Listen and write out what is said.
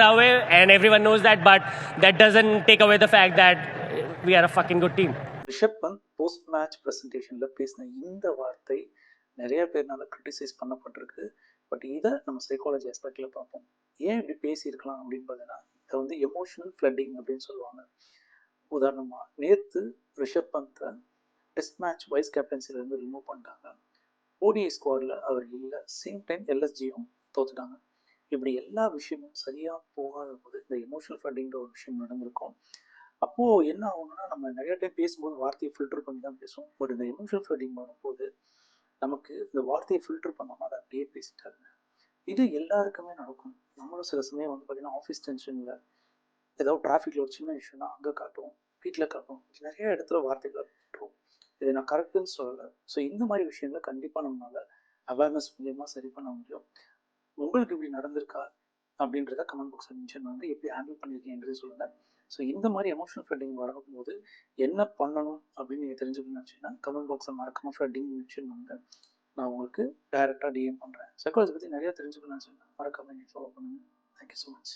away, and everyone knows that, but that doesn't take away the fact that we are a fucking good team. Rishabh Pant post match ப்ரெசன்டேஷனில் பேசின இந்த வார்த்தை நிறைய பேர்னால criticise பண்ணப்பட்டிருக்கு. But இதை நம்ம சைக்காலஜி ஆஸ்பெக்டில் பார்ப்போம். ஏன் இப்படி பேசியிருக்கலாம் அப்படின்னு பார்த்தீங்கன்னா, இதை வந்து எமோஷனல் ஃப்ளட்டிங் அப்படின்னு சொல்லுவாங்க. உதாரணமாக நேற்று ரிஷப் பந்தை டெஸ்ட் மேட்ச் வைஸ் கேப்டன்சிலேருந்து ரிமூவ் பண்ணிட்டாங்க. ஓடிஐ ஸ்குவாடில் அவர் இல்லை. சேம் டைம் எல்எஸ்ஜியும் தோத்துட்டாங்க. இப்படி எல்லா விஷயமும் சரியாக போகாத போது இந்த எமோஷனல் ஃப்ளட்டிங்கிற ஒரு விஷயம் நடந்திருக்கும். அப்போது என்ன ஆகும்னா, நம்ம நிறைய டைம் பேசும்போது வார்த்தையை ஃபில்டர் பண்ணி தான் பேசுவோம். பட் இந்த எமோஷனல் ஃப்ளட்டிங் வரும்போது நமக்கு இந்த வார்த்தையை ஃபில்டர் பண்ணாமல் அதை அப்படியே பேசிட்டாங்க. இது எல்லாருக்குமே நடக்கும். நம்மளும் சில சமயம் வந்து பார்த்தீங்கன்னா, ஆஃபீஸ் டென்ஷனில் ஏதாவது டிராஃபிக்கில் ஒரு சின்ன விஷயம்னா அங்கே காட்டுவோம், வீட்டில் காட்டுவோம், நிறைய இடத்துல வார்த்தைகளை விட்டுருவோம். இதை நான் கரெக்டுன்னு சொல்லலை. ஸோ இந்த மாதிரி விஷயங்களை கண்டிப்பாக நம்மளால் அவேர்னஸ் மூலியமாக சரி பண்ண முடியும். உங்களுக்கு இப்படி நடந்திருக்கா அப்படின்றத கமெண்ட் பாக்ஸில் மென்ஷன் வந்து எப்படி ஹேண்டில் பண்ணியிருக்கீங்கன்றது சொல்லுங்கள். ஸோ இந்த மாதிரி எமோஷனல் ஃப்ளட்டிங் வரும்போது என்ன பண்ணணும் அப்படின்னு நீங்கள் தெரிஞ்சுக்கணும்னு நினச்சிங்கன்னா கமெண்ட் பாக்ஸில் மறக்காமல் ஃப்ளட்டிங் மென்ஷன் பண்ணுங்கள். நான் உங்களுக்கு டைரெக்டாக டிஎம் பண்ணுறேன். சைக்காலஜி பற்றி நிறையா தெரிஞ்சுக்கணும்னு நினச்சிங்கன்னா மறக்காமல் நீங்கள் ஃபாலோ பண்ணுங்கள். Thank you so much.